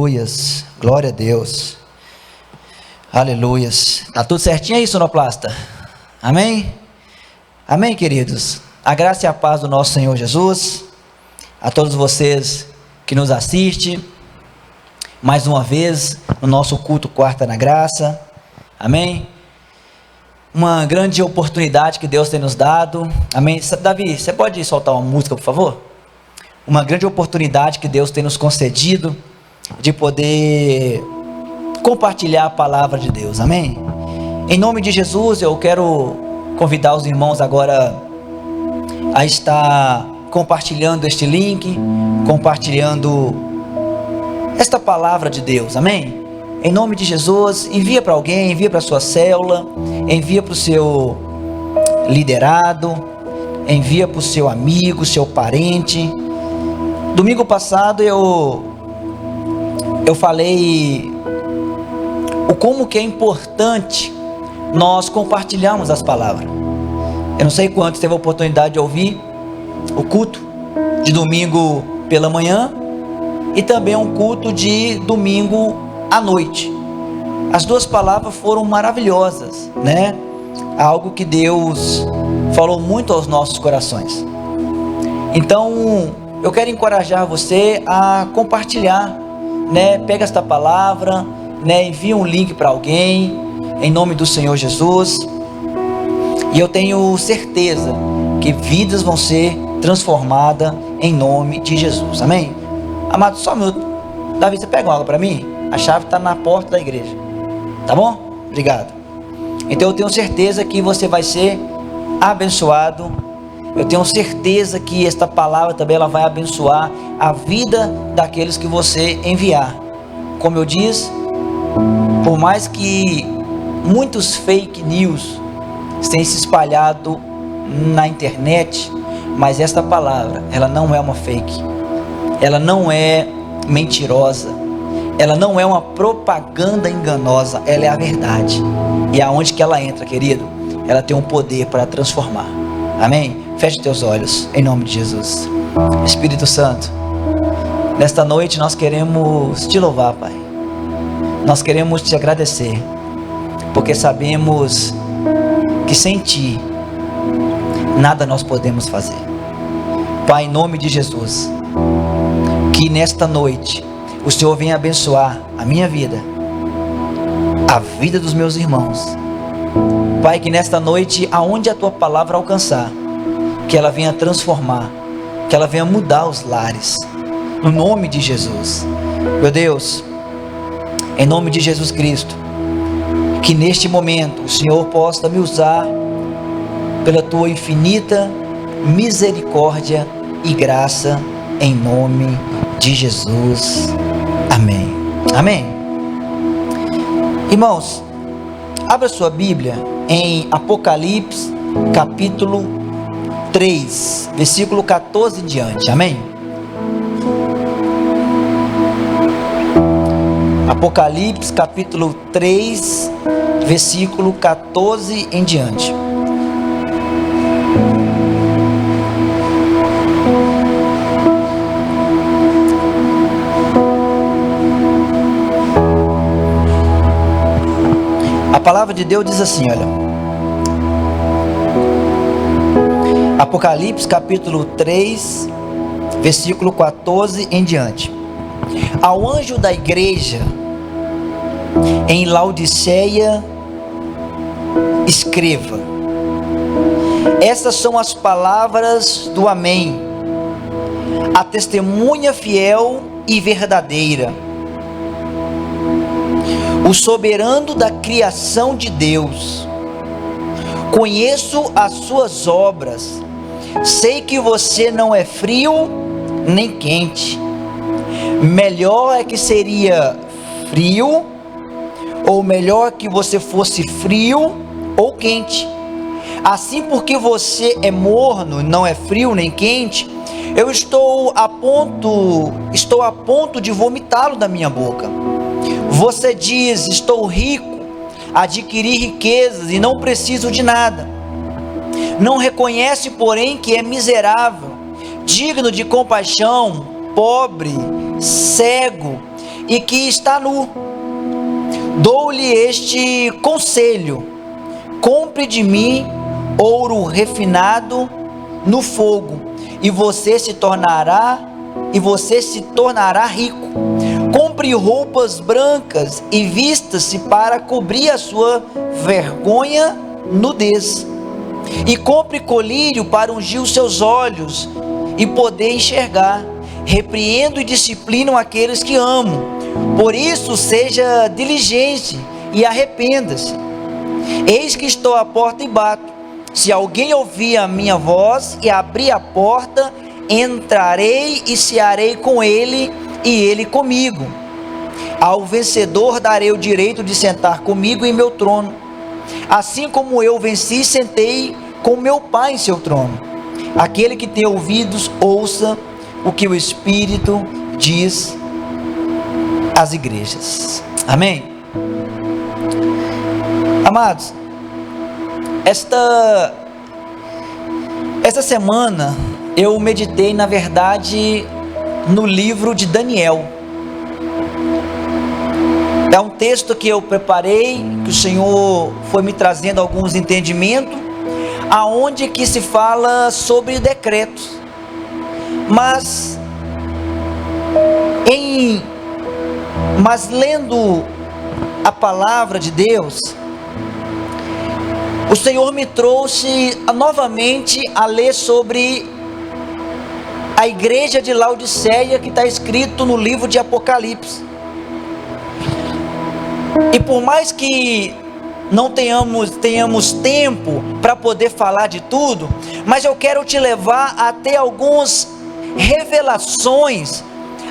Aleluias, glória a Deus. Aleluias. Tá tudo certinho aí, sonoplasta? Amém? Amém, queridos? A graça e a paz do nosso Senhor Jesus, a todos vocês que nos assistem, mais uma vez, no nosso culto Quarta na Graça, amém? Uma grande oportunidade que Deus tem nos dado, amém? Davi, você pode soltar uma música, por favor? Uma grande oportunidade que Deus tem nos concedido, de poder compartilhar a palavra de Deus, amém? Em nome de Jesus, eu quero convidar os irmãos agora a estar compartilhando este link, compartilhando esta palavra de Deus, amém? Em nome de Jesus, envia para alguém, envia para a sua célula, envia para o seu liderado, envia para o seu amigo, seu parente. Domingo passado eu falei o como que é importante nós compartilharmos as palavras. Eu não sei quantos teve a oportunidade de ouvir o culto de domingo pela manhã e também um culto de domingo à noite. As duas palavras foram maravilhosas, né? Algo que Deus falou muito aos nossos corações. Então, eu quero encorajar você a compartilhar, né? Pega esta palavra, né? Envia um link para alguém, em nome do Senhor Jesus. E eu tenho certeza que vidas vão ser transformadas em nome de Jesus, amém? Amado, só um minuto. Davi, você pega uma água para mim? A chave está na porta da igreja, tá bom? Obrigado. Então eu tenho certeza que você vai ser abençoado. Eu tenho certeza que esta palavra também ela vai abençoar a vida daqueles que você enviar. Como eu disse, por mais que muitos fake news tenham se espalhado na internet, mas esta palavra, ela não é uma fake, ela não é mentirosa, ela não é uma propaganda enganosa, ela é a verdade. E aonde que ela entra, querido, ela tem um poder para transformar, amém? Feche teus olhos, em nome de Jesus. Espírito Santo, nesta noite nós queremos te louvar, Pai. Nós queremos te agradecer, porque sabemos que sem ti, nada nós podemos fazer. Pai, em nome de Jesus, que nesta noite, o Senhor venha abençoar a minha vida, a vida dos meus irmãos. Pai, que nesta noite, aonde a tua palavra alcançar, que ela venha transformar, que ela venha mudar os lares, no nome de Jesus. Meu Deus, em nome de Jesus Cristo, que neste momento o Senhor possa me usar pela tua infinita misericórdia e graça, em nome de Jesus, amém, amém. Irmãos, abra sua Bíblia em Apocalipse capítulo 3, versículo 14 em diante, amém? Apocalipse capítulo 3, versículo 14 em diante. A palavra de Deus diz assim, olha. Apocalipse capítulo 3, versículo 14 em diante. Ao anjo da igreja em Laodiceia, escreva: essas são as palavras do Amém, a testemunha fiel e verdadeira, o soberano da criação de Deus. Conheço as suas obras, sei que você não é frio nem quente. Melhor é que seria frio, ou melhor que você fosse frio ou quente. Assim, porque você é morno, não é frio nem quente, eu estou a ponto de vomitá-lo da minha boca. Você diz: estou rico, adquiri riquezas e não preciso de nada. Não reconhece, porém, que é miserável, digno de compaixão, pobre, cego e que está nu. Dou-lhe este conselho: compre de mim ouro refinado no fogo, e você se tornará rico. Compre roupas brancas e vista-se para cobrir a sua vergonha, nudez. E compre colírio para ungir os seus olhos e poder enxergar. Repreendo e disciplino aqueles que amo. Por isso seja diligente e arrependa-se. Eis que estou à porta e bato. Se alguém ouvir a minha voz e abrir a porta, entrarei e cearei com ele e ele comigo. Ao vencedor darei o direito de sentar comigo em meu trono, assim como eu venci e sentei com meu Pai em seu trono. Aquele que tem ouvidos, ouça o que o Espírito diz às igrejas. Amém? Amados, esta semana eu meditei, na verdade, no livro de Daniel. É um texto que eu preparei, que o Senhor foi me trazendo alguns entendimentos, aonde que se fala sobre decretos. Mas lendo a palavra de Deus, o Senhor me trouxe novamente a ler sobre a igreja de Laodiceia, que está escrito no livro de Apocalipse. E por mais que não tenhamos tempo para poder falar de tudo, mas eu quero te levar a ter algumas revelações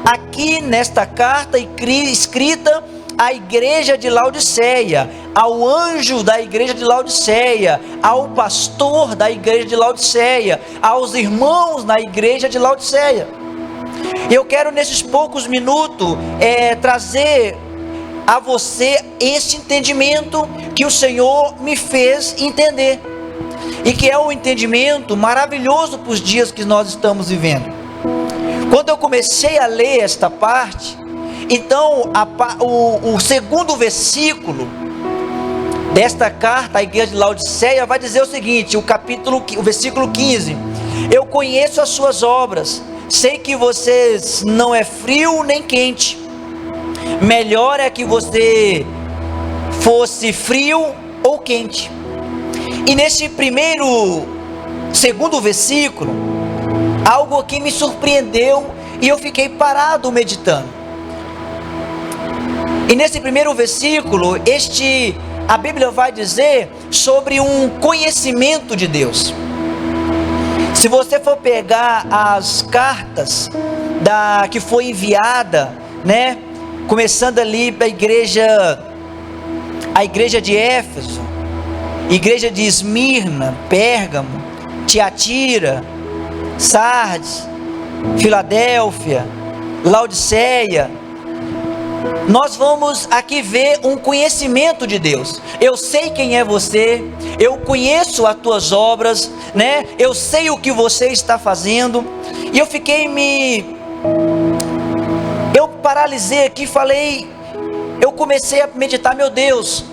aqui nesta carta escrita à igreja de Laodiceia, ao anjo da igreja de Laodiceia, ao pastor da igreja de Laodiceia, aos irmãos na igreja de Laodiceia. Eu quero nesses poucos minutos trazer a você esse entendimento que o Senhor me fez entender, e que é um entendimento maravilhoso para os dias que nós estamos vivendo. Quando eu comecei a ler esta parte, então o segundo versículo desta carta à igreja de Laodiceia vai dizer o seguinte, o versículo 15: eu conheço as suas obras, sei que vocês não é frio nem quente. Melhor é que você fosse frio ou quente. E nesse segundo versículo, algo que me surpreendeu e eu fiquei parado meditando. E nesse primeiro versículo, a Bíblia vai dizer sobre um conhecimento de Deus. Se você for pegar as cartas que foi enviada, né, começando ali para a igreja de Éfeso, igreja de Esmirna, Pérgamo, Tiatira, Sardes, Filadélfia, Laodiceia, nós vamos aqui ver um conhecimento de Deus. Eu sei quem é você, eu conheço as tuas obras, né? Eu sei o que você está fazendo. E eu paralisei aqui, eu comecei a meditar, meu Deus,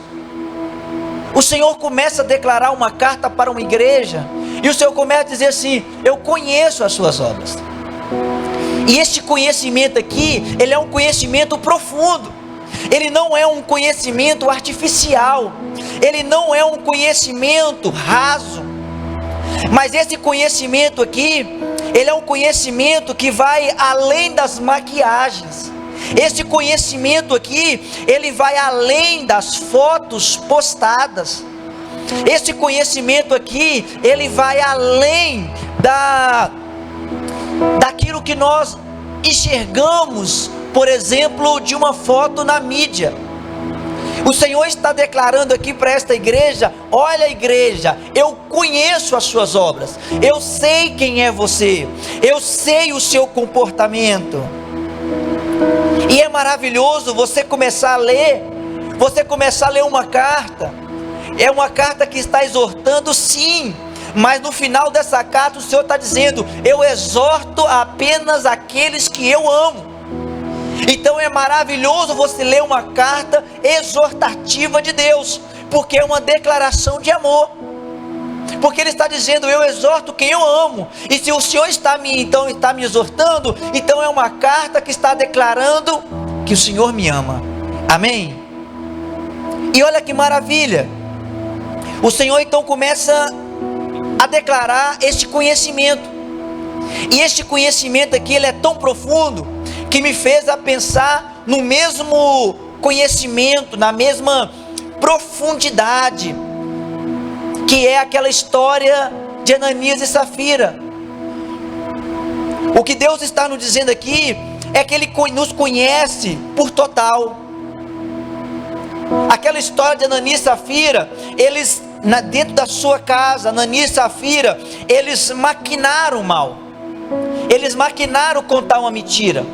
o Senhor começa a declarar uma carta para uma igreja, e o Senhor começa a dizer assim: eu conheço as suas obras. E este conhecimento aqui, ele é um conhecimento profundo, ele não é um conhecimento artificial, ele não é um conhecimento raso, mas esse conhecimento aqui, ele é um conhecimento que vai além das maquiagens. Esse conhecimento aqui, ele vai além das fotos postadas. Esse conhecimento aqui, ele vai além daquilo que nós enxergamos, por exemplo, de uma foto na mídia. O Senhor está declarando aqui para esta igreja: olha, igreja, eu conheço as suas obras, eu sei quem é você, eu sei o seu comportamento. E é maravilhoso você começar a ler uma carta. É uma carta que está exortando, sim, mas no final dessa carta o Senhor está dizendo: eu exorto apenas aqueles que eu amo. Então é maravilhoso você ler uma carta exortativa de Deus, porque é uma declaração de amor. Porque Ele está dizendo: eu exorto quem eu amo. E se o Senhor está me exortando, então é uma carta que está declarando que o Senhor me ama. Amém? E olha que maravilha, o Senhor então começa a declarar este conhecimento. E este conhecimento aqui, ele é tão profundo, que me fez a pensar no mesmo conhecimento, na mesma profundidade, que é aquela história de Ananias e Safira. O que Deus está nos dizendo aqui é que Ele nos conhece por total. Aquela história de Ananias e Safira, eles, dentro da sua casa, Ananias e Safira, eles maquinaram o mal. Eles maquinaram contar uma mentira.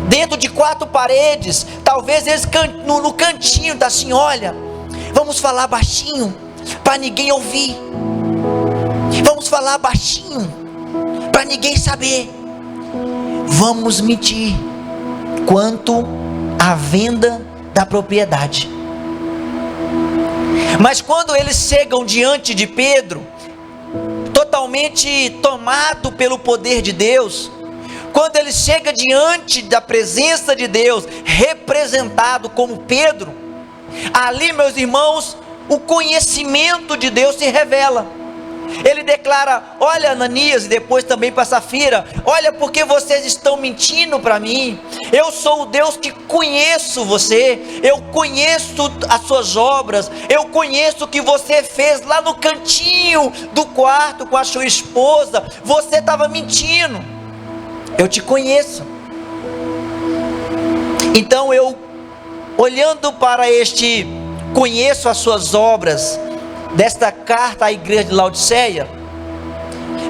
Dentro de 4 paredes, talvez eles no cantinho da assim: olha, vamos falar baixinho, para ninguém ouvir. Vamos falar baixinho, para ninguém saber. Vamos mentir quanto à venda da propriedade. Mas quando eles chegam diante de Pedro, totalmente tomado pelo poder de Deus, quando ele chega diante da presença de Deus, representado como Pedro, ali, meus irmãos, o conhecimento de Deus se revela. Ele declara: olha, Ananias, e depois também para Safira, olha, porque vocês estão mentindo para mim. Eu sou o Deus que conheço você, eu conheço as suas obras, eu conheço o que você fez lá no cantinho do quarto com a sua esposa. Você estava mentindo, eu te conheço. Então eu, olhando para este conheço as suas obras, desta carta à igreja de Laodiceia,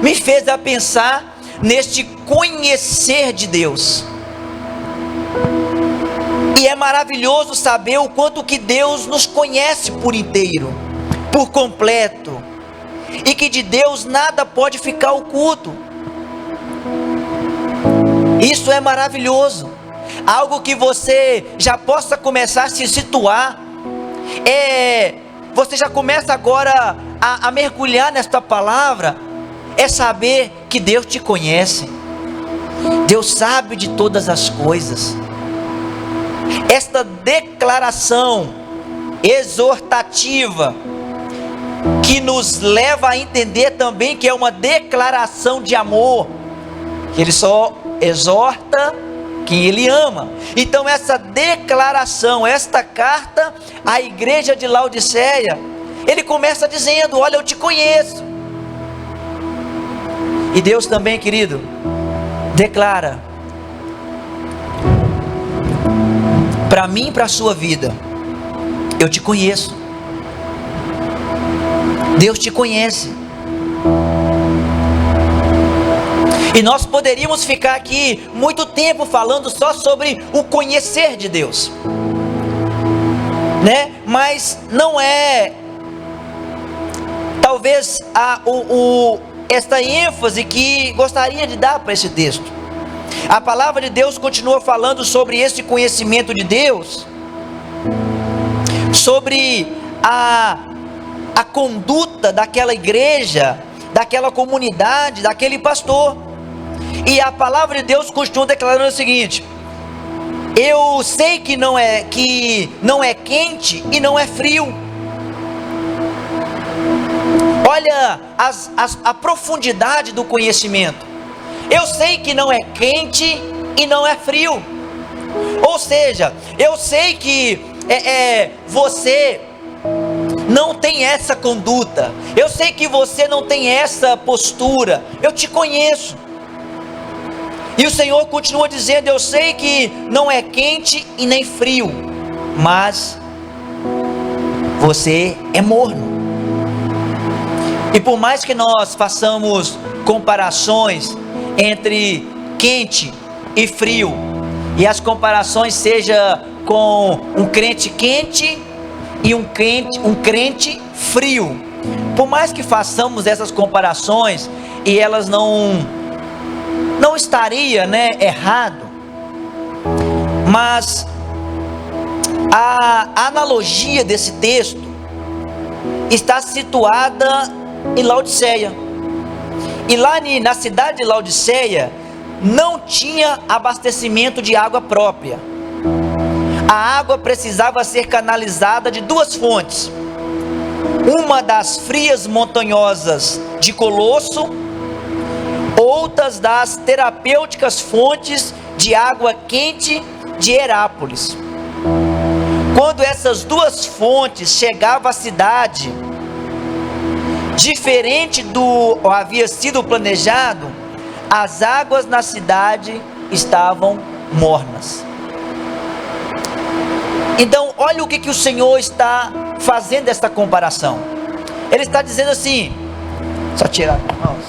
me fez a pensar neste conhecer de Deus. E é maravilhoso saber o quanto que Deus nos conhece por inteiro, por completo, e que de Deus nada pode ficar oculto. Isso é maravilhoso. Algo que você já possa começar a se situar, você já começa agora a mergulhar nesta palavra, é saber que Deus te conhece. Deus sabe de todas as coisas. Esta declaração exortativa, que nos leva a entender também que é uma declaração de amor, que Ele só exorta quem Ele ama. Então essa declaração, esta carta à igreja de Laodiceia, Ele começa dizendo: olha, eu te conheço. E Deus também, querido, declara para mim e para a sua vida: eu te conheço. Deus te conhece. E nós poderíamos ficar aqui muito tempo falando só sobre o conhecer de Deus, né? Mas não é talvez esta ênfase que gostaria de dar para esse texto. A palavra de Deus continua falando sobre esse conhecimento de Deus, sobre a conduta daquela igreja, daquela comunidade, daquele pastor. E a palavra de Deus continua declarando o seguinte: eu sei que não é quente e não é frio. Olha a profundidade do conhecimento. Eu sei que não é quente e não é frio. Ou seja, eu sei que você não tem essa conduta. Eu sei que você não tem essa postura. Eu te conheço. E o Senhor continua dizendo: eu sei que não é quente e nem frio, mas você é morno. E por mais que nós façamos comparações entre quente e frio, e as comparações sejam com um crente quente e um crente frio, por mais que façamos essas comparações, e elas não estaria, errado, Mas a analogia desse texto está situada em Laodiceia. E lá na cidade de Laodiceia não tinha abastecimento de água própria. A água precisava ser canalizada de duas fontes. Uma das frias montanhosas de Colosso, outras das terapêuticas fontes de água quente de Herápolis. Quando essas duas fontes chegavam à cidade, diferente do havia sido planejado, as águas na cidade estavam mornas. Então, olha o que o Senhor está fazendo esta comparação. Ele está dizendo assim, só tirar as mãos.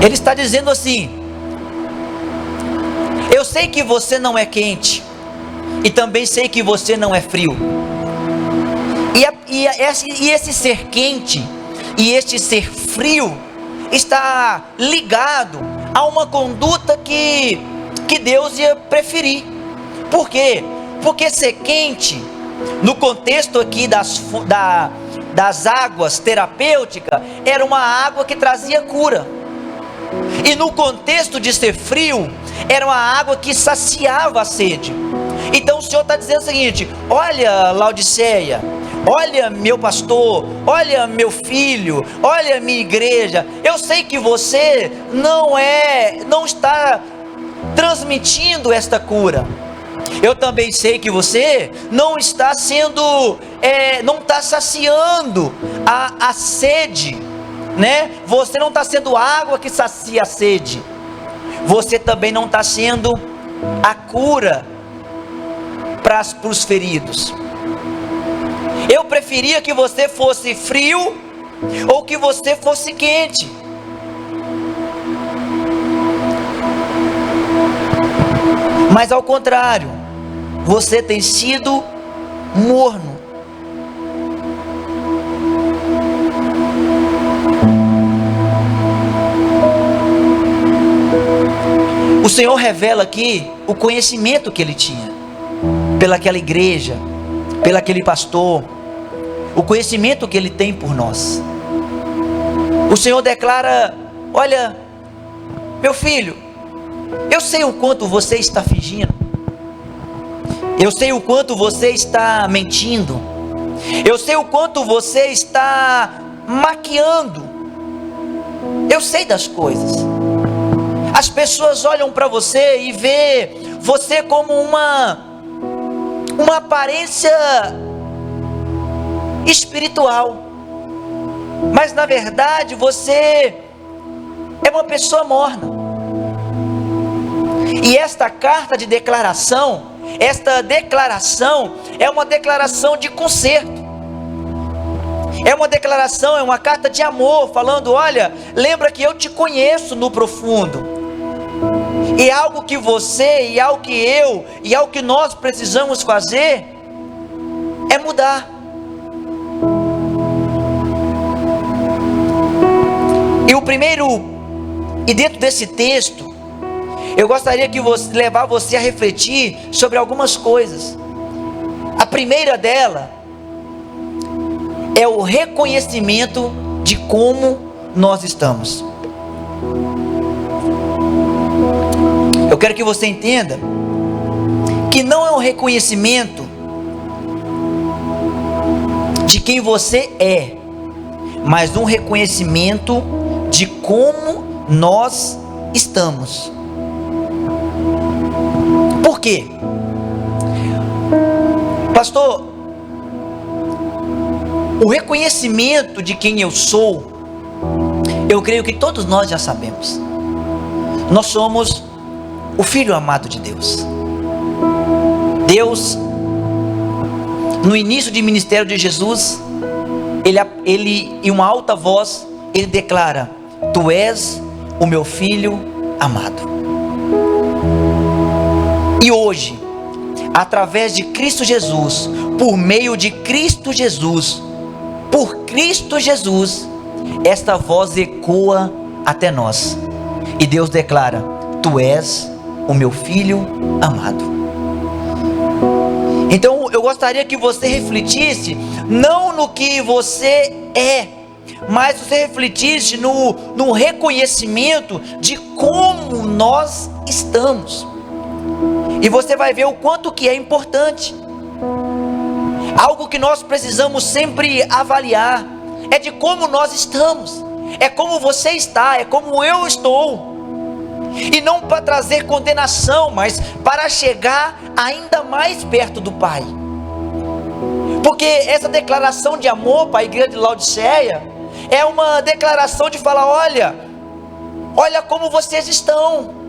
Ele está dizendo assim: eu sei que você não é quente, e também sei que você não é frio. E esse ser quente e este ser frio está ligado a uma conduta que Deus ia preferir. Por quê? Porque ser quente, no contexto aqui das águas terapêuticas, era uma água que trazia cura. E no contexto de ser frio, era uma água que saciava a sede. Então o Senhor está dizendo o seguinte: olha, Laodiceia, olha, meu pastor, olha, meu filho, olha, minha igreja, eu sei que você não está transmitindo esta cura. Eu também sei que você não está não está saciando a sede, né? Você não está sendo água que sacia a sede. Você também não está sendo a cura para os feridos. Eu preferia que você fosse frio ou que você fosse quente. Mas ao contrário, você tem sido morno. O Senhor revela aqui o conhecimento que ele tinha pelaquela igreja, pelaquele pastor, o conhecimento que ele tem por nós. O Senhor declara: olha, meu filho, eu sei o quanto você está fingindo, eu sei o quanto você está mentindo, eu sei o quanto você está maquiando, eu sei das coisas. As pessoas olham para você e vê você como uma aparência espiritual, mas na verdade você é uma pessoa morna. E esta carta de declaração, é uma declaração de conserto. É uma declaração, é uma carta de amor, falando: olha, lembra que eu te conheço no profundo. E algo que você, e algo que eu, e algo que nós precisamos fazer é mudar. E dentro desse texto, eu gostaria que levar você a refletir sobre algumas coisas. A primeira dela é o reconhecimento de como nós estamos. Eu quero que você entenda que não é um reconhecimento de quem você é, mas um reconhecimento de como nós estamos. Por quê? Pastor, o reconhecimento de quem eu sou, eu creio que todos nós já sabemos. Nós somos o Filho amado de Deus. Deus, no início do ministério de Jesus, ele em uma alta voz, ele declara: tu és o meu Filho amado. E hoje, através de Cristo Jesus, por meio de Cristo Jesus, por Cristo Jesus, esta voz ecoa até nós. E Deus declara: tu és o meu filho amado. Então eu gostaria que você refletisse, não no que você é, mas você refletisse no reconhecimento de como nós estamos. E você vai ver o quanto que é importante. Algo que nós precisamos sempre avaliar é de como nós estamos, é como você está, é como eu estou. E não para trazer condenação, mas para chegar ainda mais perto do Pai. Porque essa declaração de amor para a igreja de Laodiceia é uma declaração de falar: olha como vocês estão.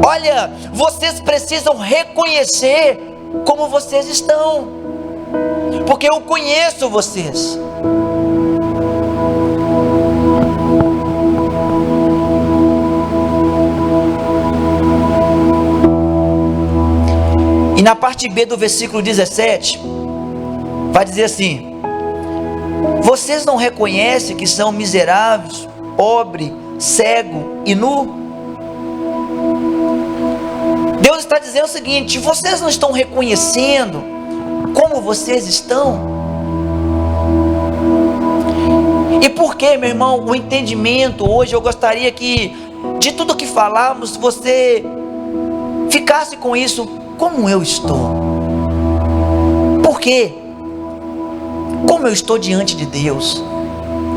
Olha, vocês precisam reconhecer como vocês estão, porque eu conheço vocês. E na parte B do versículo 17, vai dizer assim: vocês não reconhecem que são miseráveis, pobre, cego e nu? Deus está dizendo o seguinte: vocês não estão reconhecendo como vocês estão? E por que, meu irmão, o entendimento hoje, eu gostaria que, de tudo que falamos, você ficasse com isso: como eu estou? Por quê? Como eu estou diante de Deus?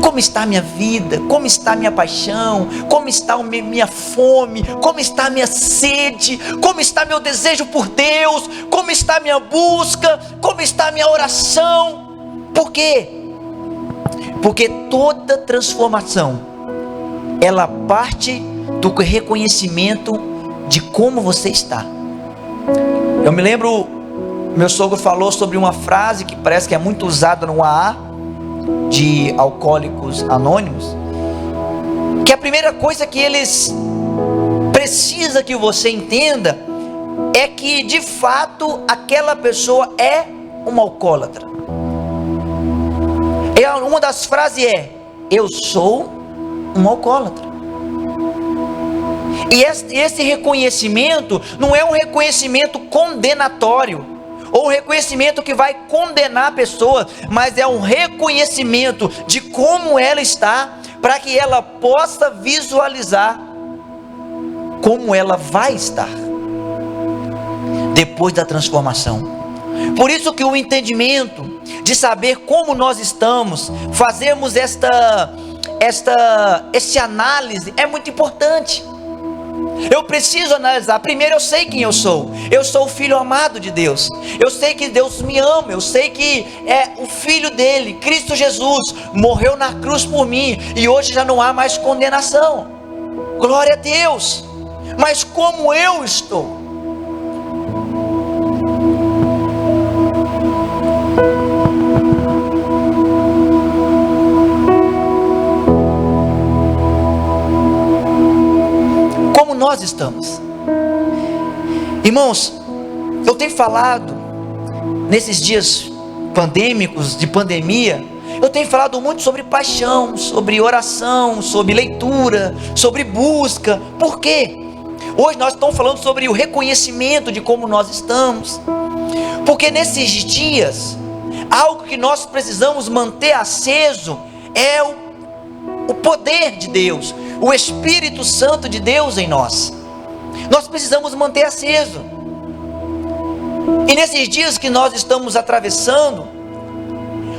Como está a minha vida? Como está a minha paixão? Como está a minha fome? Como está a minha sede? Como está meu desejo por Deus? Como está a minha busca? Como está a minha oração? Por quê? Porque toda transformação, ela parte do reconhecimento de como você está. Eu me lembro, meu sogro falou sobre uma frase que parece que é muito usada no AA, de Alcoólicos Anônimos, que a primeira coisa que eles precisam que você entenda é que de fato aquela pessoa é uma alcoólatra. Uma das frases é: eu sou um alcoólatra. E esse reconhecimento não é um reconhecimento condenatório, ou um reconhecimento que vai condenar a pessoa, mas é um reconhecimento de como ela está, para que ela possa visualizar como ela vai estar depois da transformação. Por isso que o entendimento de saber como nós estamos, fazermos esse análise é muito importante. Eu preciso analisar. Primeiro, eu sei quem eu sou. Eu sou o filho amado de Deus. Eu sei que Deus me ama. Eu sei que é o filho dele, Cristo Jesus, morreu na cruz por mim, e hoje já não há mais condenação. Glória a Deus. Mas como eu estou? Nós estamos, irmãos. Eu tenho falado nesses dias pandêmicos, de pandemia, eu tenho falado muito sobre paixão, sobre oração, sobre leitura, sobre busca. Por quê? Hoje nós estamos falando sobre o reconhecimento de como nós estamos, porque nesses dias, algo que nós precisamos manter aceso é o poder de Deus, o Espírito Santo de Deus em nós. Nós precisamos manter aceso. E nesses dias que nós estamos atravessando,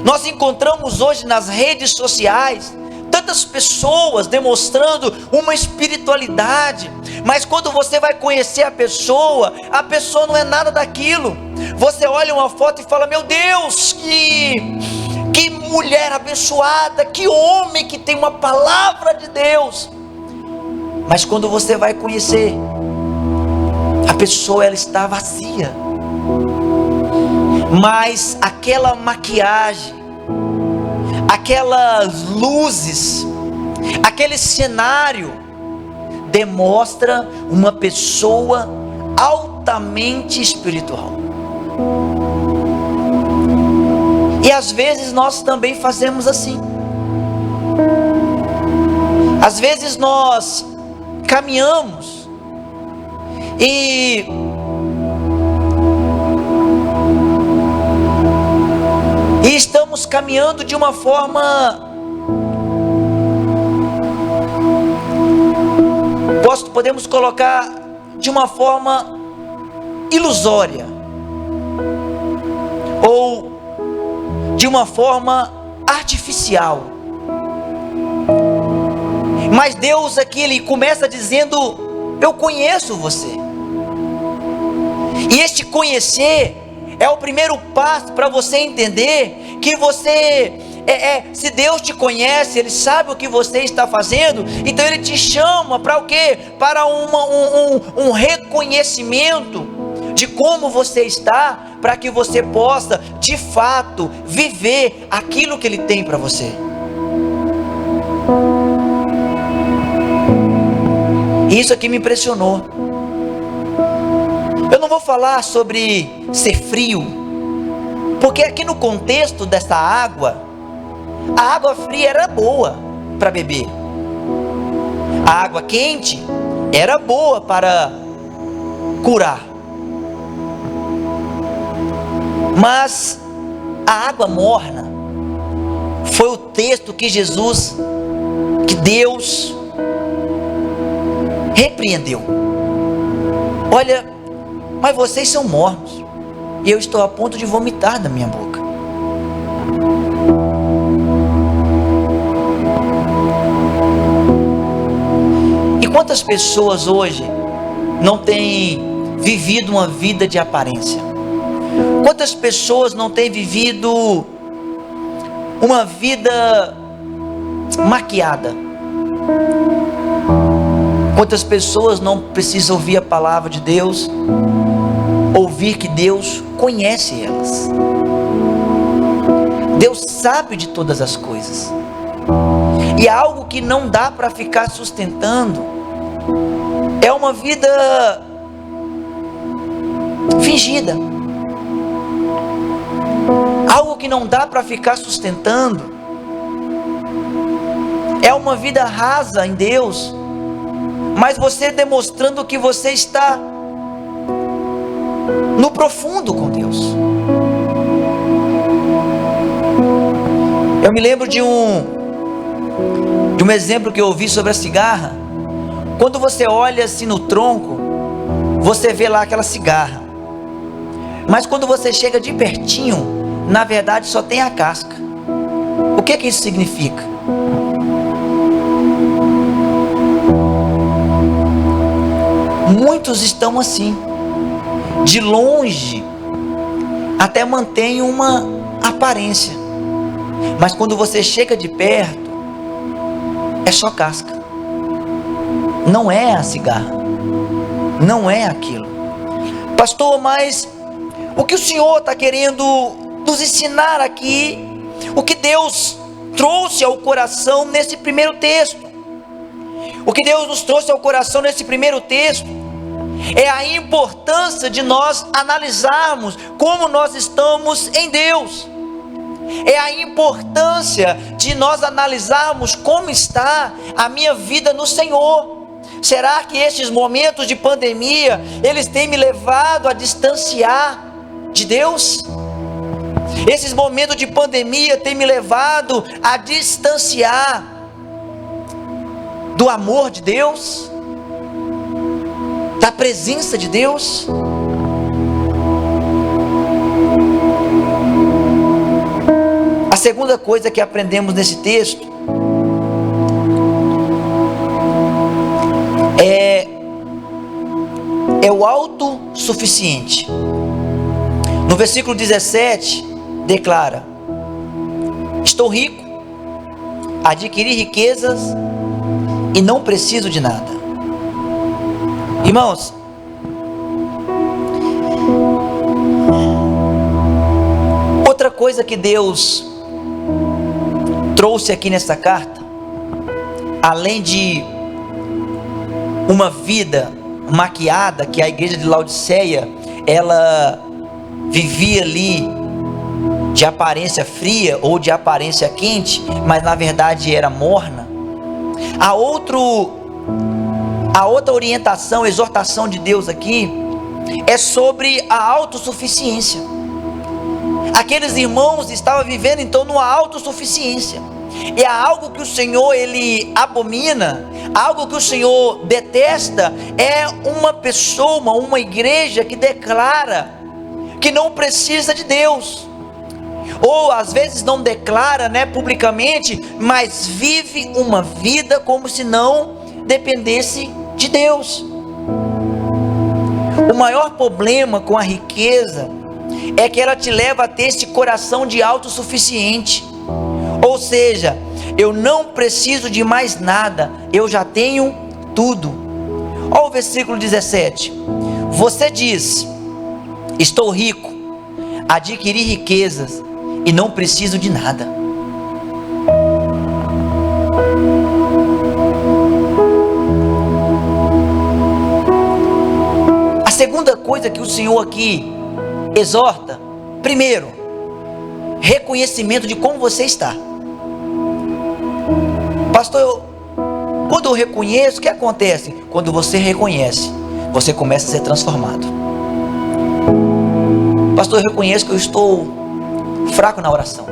nós encontramos hoje nas redes sociais tantas pessoas demonstrando uma espiritualidade, mas quando você vai conhecer a pessoa não é nada daquilo. Você olha uma foto e fala: meu Deus, que mulher abençoada, que homem que tem uma palavra de Deus. Mas quando você vai conhecer, a pessoa ela está vazia. Mas aquela maquiagem, aquelas luzes, aquele cenário demonstra uma pessoa altamente espiritual. E às vezes nós também fazemos assim. Às vezes nós caminhamos e estamos caminhando de uma forma, podemos colocar, de uma forma ilusória, ou de uma forma artificial. Mas Deus aqui, Ele começa dizendo: eu conheço você. E este conhecer é o primeiro passo para você entender que você se Deus te conhece, Ele sabe o que você está fazendo, então Ele te chama para o quê? Para um reconhecimento de como você está, para que você possa de fato viver aquilo que Ele tem para você. Isso aqui me impressionou. Eu não vou falar sobre ser frio, porque aqui no contexto dessa água, a água fria era boa para beber, a água quente era boa para curar, mas a água morna foi o texto que Deus repreendeu. Olha, mas vocês são mornos, e eu estou a ponto de vomitar da minha boca. E quantas pessoas hoje não têm vivido uma vida de aparência? Quantas pessoas não têm vivido uma vida maquiada? Quantas pessoas não precisam ouvir a palavra de Deus, ouvir que Deus conhece elas? Deus sabe de todas as coisas, e algo que não dá para ficar sustentando é uma vida fingida. Algo que não dá para ficar sustentando é uma vida rasa em Deus, mas você demonstrando que você está no profundo com Deus. Eu me lembro de um exemplo que eu ouvi sobre a cigarra. Quando você olha assim no tronco, você vê lá aquela cigarra, mas quando você chega de pertinho, na verdade só tem a casca. O que isso significa? Muitos estão assim, de longe até mantém uma aparência, mas quando você chega de perto, é só casca. Não é a cigarra, não é aquilo. Pastor, mas o que o Senhor está querendo nos ensinar aqui, o que Deus trouxe ao coração nesse primeiro texto? O que Deus nos trouxe ao coração nesse primeiro texto é a importância de nós analisarmos como nós estamos em Deus. É a importância de nós analisarmos como está a minha vida no Senhor. Será que esses momentos de pandemia, eles têm me levado a distanciar de Deus? Esses momentos de pandemia têm me levado a distanciar do amor de Deus, da presença de Deus? A segunda coisa que aprendemos nesse texto é o autossuficiente. No versículo 17 declara: estou rico, adquiri riquezas e não preciso de nada. Irmãos, outra coisa que Deus trouxe aqui nessa carta, além de uma vida maquiada que a igreja de Laodiceia ela vivia ali de aparência fria ou de aparência quente, mas na verdade era morna. A outra orientação, exortação de Deus aqui é sobre a autossuficiência. Aqueles irmãos estavam vivendo então numa autossuficiência. É algo que o Senhor ele abomina, algo que o Senhor detesta. É uma pessoa, uma igreja que declara que não precisa de Deus, ou às vezes não declara, publicamente, mas vive uma vida como se não dependesse de Deus. O maior problema com a riqueza é que ela te leva a ter esse coração de autossuficiente. Ou seja, eu não preciso de mais nada, eu já tenho tudo. Olha o versículo 17. Você diz: estou rico, adquiri riquezas e não preciso de nada. A segunda coisa que o Senhor aqui exorta, primeiro, reconhecimento de como você está. Pastor, quando eu reconheço, o que acontece? Quando você reconhece, você começa a ser transformado. Pastor, eu reconheço que eu estou fraco na oração.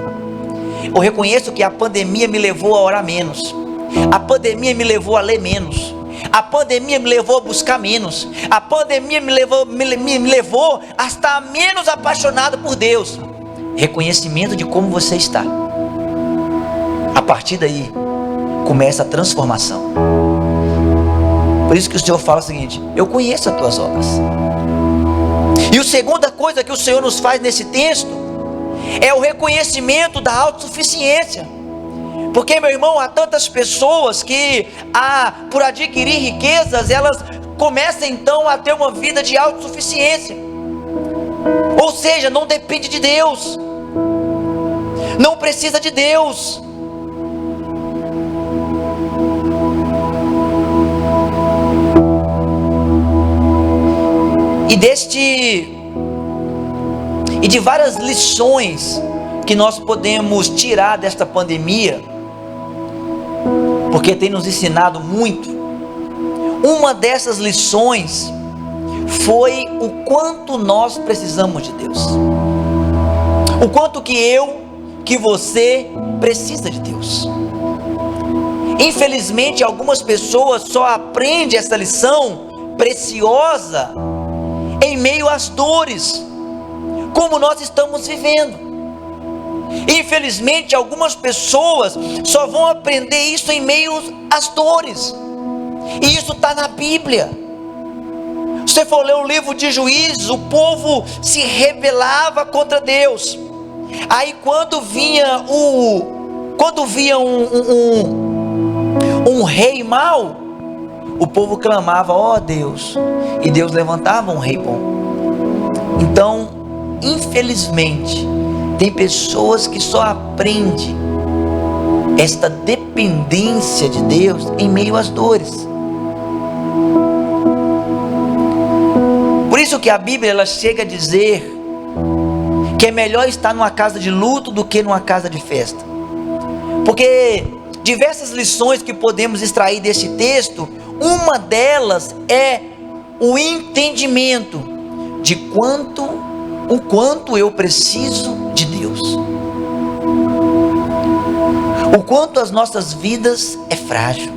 Eu reconheço que a pandemia me levou a orar menos. A pandemia me levou a ler menos. A pandemia me levou a buscar menos. A pandemia me levou a estar menos apaixonado por Deus. Reconhecimento de como você está. A partir daí começa a transformação. Por isso que o Senhor fala o seguinte: eu conheço as tuas obras. E a segunda coisa que o Senhor nos faz nesse texto é o reconhecimento da autossuficiência. Porque, meu irmão, há tantas pessoas que, por adquirir riquezas, elas começam então a ter uma vida de autossuficiência. Ou seja, não depende de Deus, não precisa de Deus. E de várias lições que nós podemos tirar desta pandemia, porque tem nos ensinado muito. Uma dessas lições foi o quanto nós precisamos de Deus, o quanto que você precisa de Deus. Infelizmente, algumas pessoas só aprendem essa lição preciosa em meio às dores, como nós estamos vivendo. Infelizmente, algumas pessoas só vão aprender isso em meio às dores, e isso está na Bíblia. Se você for ler o livro de Juízes, o povo se rebelava contra Deus. Aí quando vinha um rei mau, o povo clamava: ó Deus, e Deus levantava um rei bom. Então, infelizmente, tem pessoas que só aprendem esta dependência de Deus em meio às dores. Por isso que a Bíblia ela chega a dizer que é melhor estar numa casa de luto do que numa casa de festa. Porque diversas lições que podemos extrair desse texto, uma delas é o entendimento de o quanto eu preciso de Deus, o quanto as nossas vidas é frágil.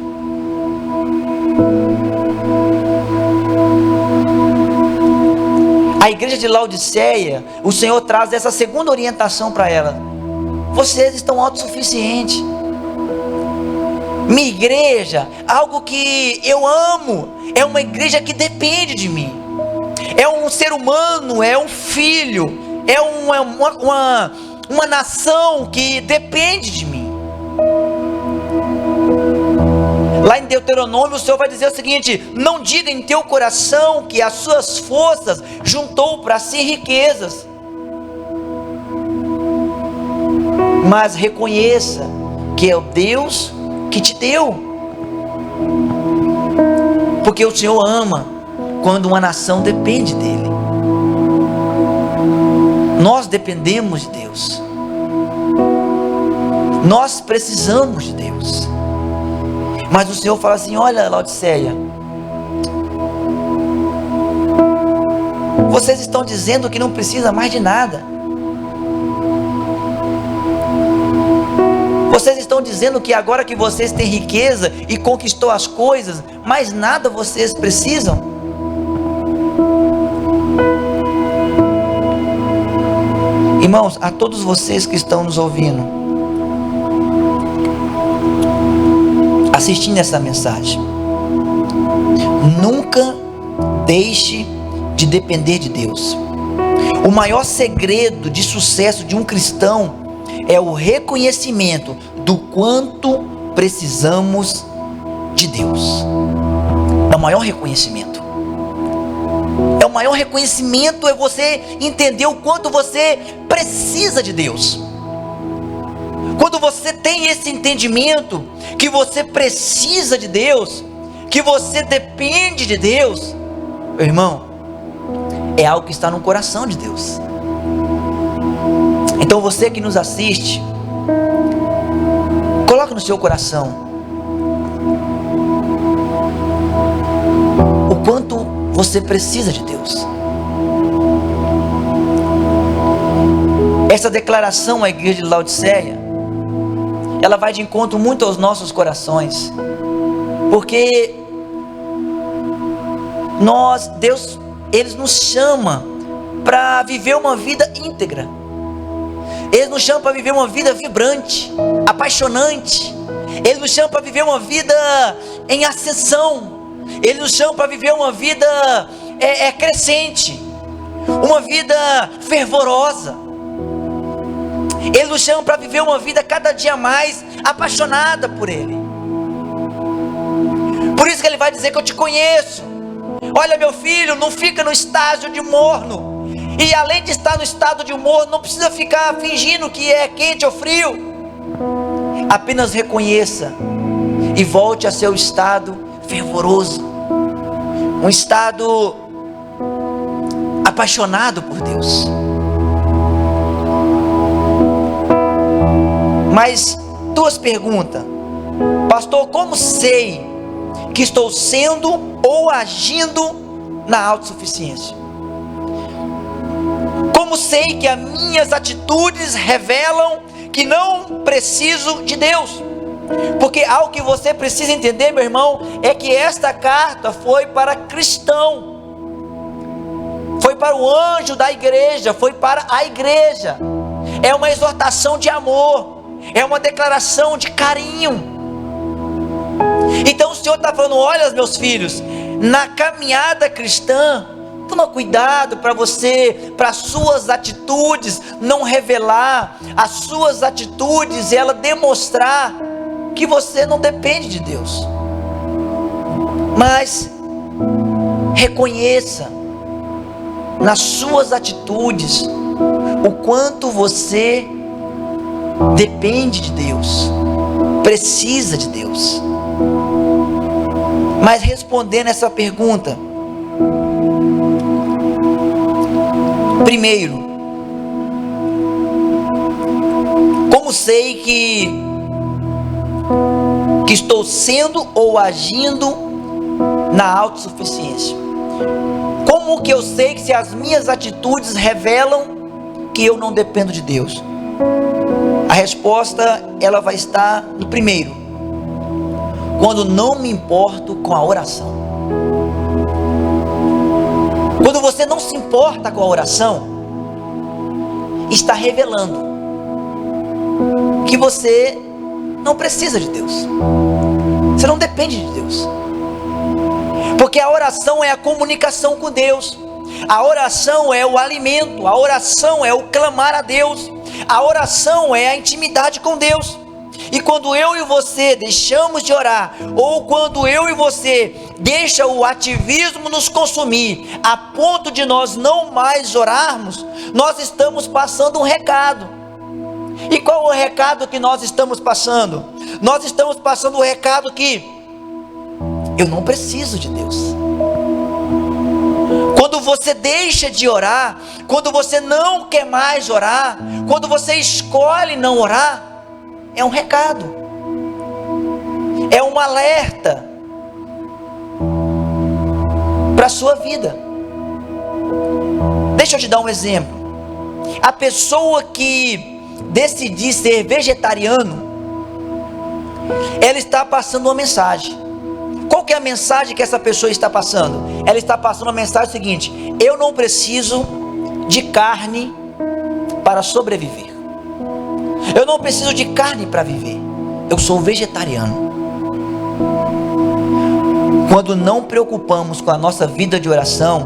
A igreja de Laodiceia, o Senhor traz essa segunda orientação para ela: vocês estão autossuficientes. Minha igreja, algo que eu amo, é uma igreja que depende de mim. É um ser humano, é um filho, é uma nação que depende de mim. Lá em Deuteronômio, o Senhor vai dizer o seguinte: não diga em teu coração que as suas forças juntou para si riquezas, mas reconheça que é o Deus que te deu. Porque o Senhor ama quando uma nação depende dele. Nós dependemos de Deus. Nós precisamos de Deus. Mas o Senhor fala assim: olha, Laodiceia, vocês estão dizendo que não precisa mais de nada. Vocês estão dizendo que agora que vocês têm riqueza e conquistou as coisas, mais nada vocês precisam. Irmãos, a todos vocês que estão nos ouvindo, assistindo essa mensagem, nunca deixe de depender de Deus. O maior segredo de sucesso de um cristão é o reconhecimento do quanto precisamos de Deus. É o maior reconhecimento. É o maior reconhecimento, é você entender o quanto você precisa de Deus. Quando você tem esse entendimento que você precisa de Deus, que você depende de Deus, meu irmão, é algo que está no coração de Deus. Então você que nos assiste, coloque no seu coração o quanto você precisa de Deus. Essa declaração à igreja de Laodiceia, ela vai de encontro muito aos nossos corações, porque Deus, Ele nos chama para viver uma vida íntegra. Ele nos chama para viver uma vida vibrante, apaixonante. Ele nos chama para viver uma vida em ascensão. Ele nos chama para viver uma vida crescente, uma vida fervorosa. Ele nos chama para viver uma vida cada dia mais apaixonada por Ele. Por isso que Ele vai dizer que eu te conheço. Olha, meu filho, não fica no estágio de morno. E além de estar no estado de morno, não precisa ficar fingindo que é quente ou frio. Apenas reconheça e volte a seu estado fervoroso, um estado apaixonado por Deus. Mas duas perguntas: pastor, como sei que estou sendo ou agindo na autossuficiência? Como sei que as minhas atitudes revelam que não preciso de Deus? Porque algo que você precisa entender, meu irmão, é que esta carta foi para cristão, foi para o anjo da igreja, foi para a igreja. É uma exortação de amor, é uma declaração de carinho. Então o Senhor está falando: olha, meus filhos, na caminhada cristã, toma cuidado para as suas atitudes não revelar, as suas atitudes ela demonstrar que você não depende de Deus. Mas reconheça nas suas atitudes o quanto você depende de Deus, precisa de Deus. Mas respondendo essa pergunta, primeiro, como sei que estou sendo ou agindo na autossuficiência? Como que eu sei que se as minhas atitudes revelam que eu não dependo de Deus? A resposta ela vai estar no primeiro: quando não me importo com a oração. Quando você não se importa com a oração, está revelando que você não precisa de Deus, você não depende de Deus. Porque a oração é a comunicação com Deus, a oração é o alimento, a oração é o clamar a Deus, a oração é a intimidade com Deus. E quando eu e você deixamos de orar, ou quando eu e você deixa o ativismo nos consumir, a ponto de nós não mais orarmos, nós estamos passando um recado. E qual o recado que nós estamos passando? Nós estamos passando o recado que eu não preciso de Deus. Quando você deixa de orar, quando você não quer mais orar, quando você escolhe não orar, é um recado, é um alerta para a sua vida. Deixa eu te dar um exemplo. A pessoa que decidir ser vegetariano, ela está passando uma mensagem. Qual que é a mensagem que essa pessoa está passando? Ela está passando a mensagem seguinte: eu não preciso de carne para sobreviver. Eu não preciso de carne para viver. Eu sou vegetariano. Quando não preocupamos com a nossa vida de oração,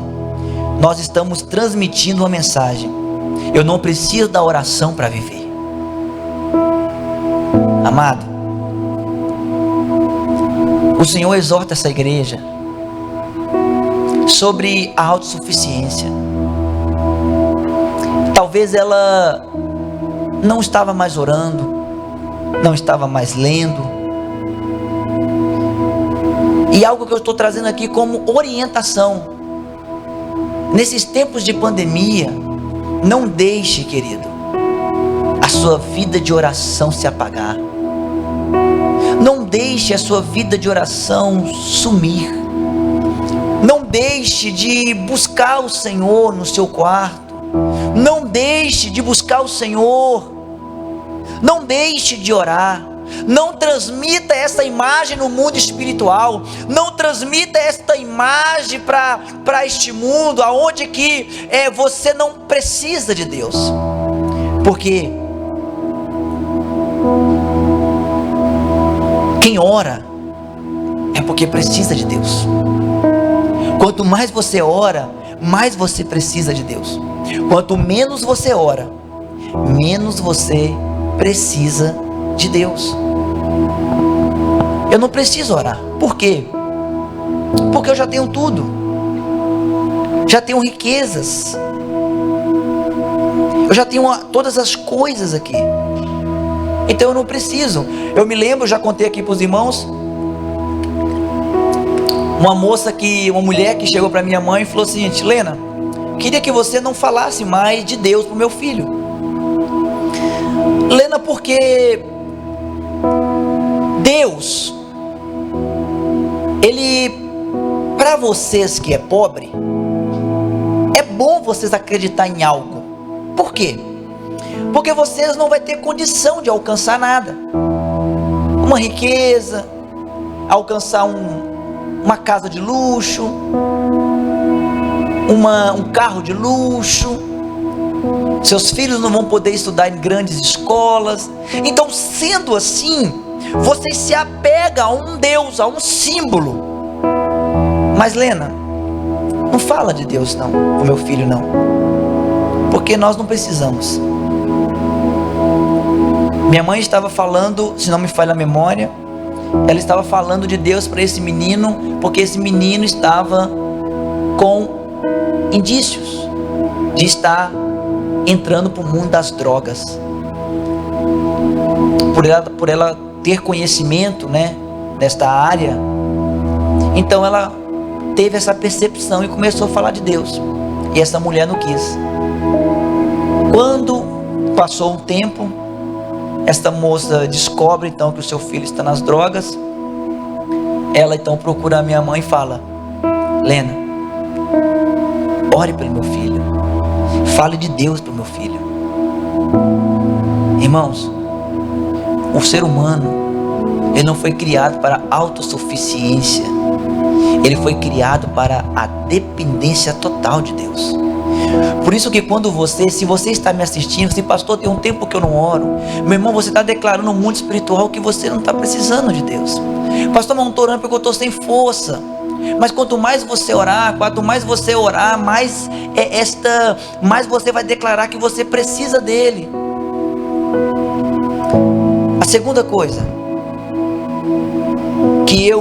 nós estamos transmitindo uma mensagem: eu não preciso da oração para viver. Amado, o Senhor exorta essa igreja sobre a autossuficiência. Talvez ela não estava mais orando, não estava mais lendo. E algo que eu estou trazendo aqui como orientação: nesses tempos de pandemia, não deixe, querido, a sua vida de oração se apagar. Não deixe a sua vida de oração sumir. Não deixe de buscar o Senhor no seu quarto. Não deixe de buscar o Senhor. Não deixe de orar. Não transmita essa imagem no mundo espiritual. Não transmita esta imagem para este mundo, aonde que você não precisa de Deus. Porque quem ora é porque precisa de Deus. Quanto mais você ora, mais você precisa de Deus. Quanto menos você ora, menos você precisa de Deus. Eu não preciso orar. Por quê? Porque eu já tenho tudo. Já tenho riquezas. Eu já tenho todas as coisas aqui. Então eu não preciso. Eu me lembro, já contei aqui para os irmãos, uma mulher que chegou para minha mãe e falou o seguinte: Lena, queria que você não falasse mais de Deus para o meu filho. Lena, porque Deus, Ele, para vocês que é pobre, é bom vocês acreditar em algo. Por quê? Porque vocês não vão ter condição de alcançar nada. Uma riqueza, alcançar uma casa de luxo, um carro de luxo. Seus filhos não vão poder estudar em grandes escolas. Então, sendo assim, vocês se apegam a um Deus, a um símbolo. Mas Lena, não fala de Deus não, o meu filho não, porque nós não precisamos. Minha mãe estava falando, se não me falha a memória, ela estava falando de Deus para esse menino, porque esse menino estava com indícios de estar entrando para o mundo das drogas. Por ela ter conhecimento, desta área, então ela teve essa percepção e começou a falar de Deus. E essa mulher não quis. Quando passou um tempo, esta moça descobre então que o seu filho está nas drogas. Ela então procura a minha mãe e fala: Lena, ore pelo meu filho, fale de Deus para o meu filho. Irmãos, o ser humano, ele não foi criado para autossuficiência. Ele foi criado para a dependência total de Deus. Por isso que quando se você está me assistindo, se pastor, tem um tempo que eu não oro, meu irmão, você está declarando no mundo espiritual que você não está precisando de Deus. Pastor, mas não estou orando porque eu estou sem força. Mas quanto mais você orar, mais você vai declarar que você precisa dele. A segunda coisa que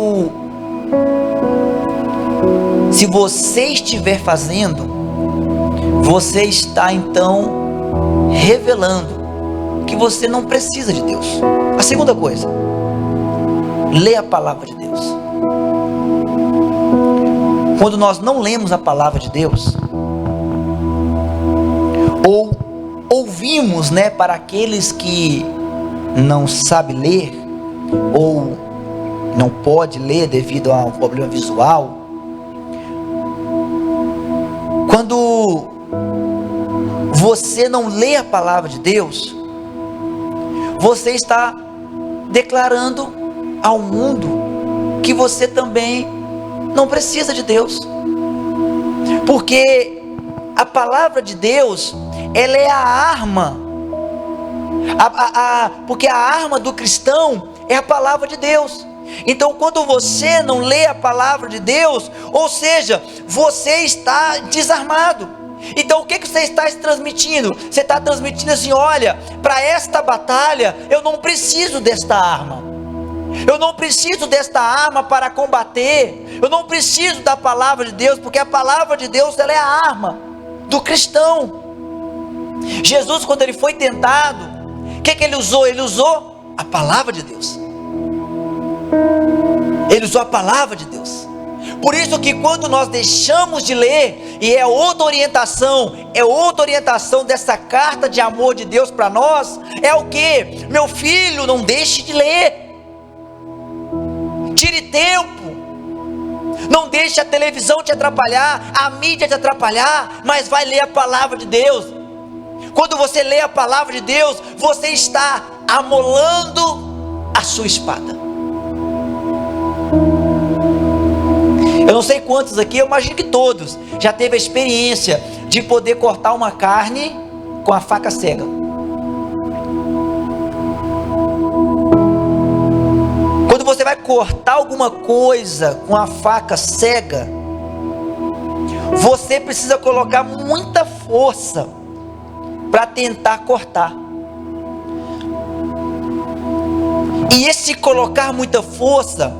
se você estiver fazendo, você está então revelando que você não precisa de Deus. A segunda coisa, lê a palavra de Deus. Quando nós não lemos a palavra de Deus, ou ouvimos, para aqueles que não sabe ler ou não pode ler devido a um problema visual, quando você não lê a palavra de Deus, você está declarando ao mundo que você também não precisa de Deus, porque a palavra de Deus, ela é a arma, porque a arma do cristão é a palavra de Deus. Então, quando você não lê a palavra de Deus, ou seja, você está desarmado. Então, o que você está transmitindo? Você está transmitindo assim: olha, para esta batalha, eu não preciso desta arma. Eu não preciso desta arma para combater. Eu não preciso da palavra de Deus, porque a palavra de Deus, ela é a arma do cristão. Jesus, quando ele foi tentado, o que ele usou? Ele usou a palavra de Deus. Ele usou a palavra de Deus. Por isso que quando nós deixamos de ler, e é outra orientação dessa carta de amor de Deus para nós, é o que? Meu filho, não deixe de ler. Tire tempo. Não deixe a televisão te atrapalhar, a mídia te atrapalhar, mas vai ler a palavra de Deus. Quando você lê a palavra de Deus, você está amolando a sua espada. Eu não sei quantos aqui, eu imagino que todos já teve a experiência de poder cortar uma carne com a faca cega. Quando você vai cortar alguma coisa com a faca cega, você precisa colocar muita força para tentar cortar. E esse colocar muita força,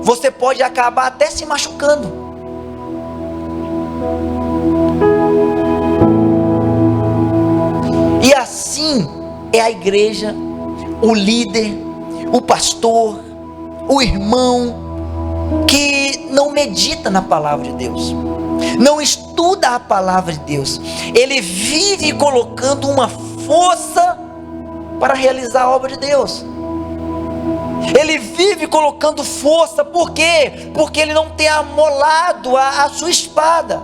você pode acabar até se machucando. E assim é a igreja, o líder, o pastor, o irmão que não medita na palavra de Deus, não estuda a palavra de Deus. Ele vive colocando uma força para realizar a obra de Deus. Ele vive colocando força, por quê? Porque ele não tem amolado a sua espada.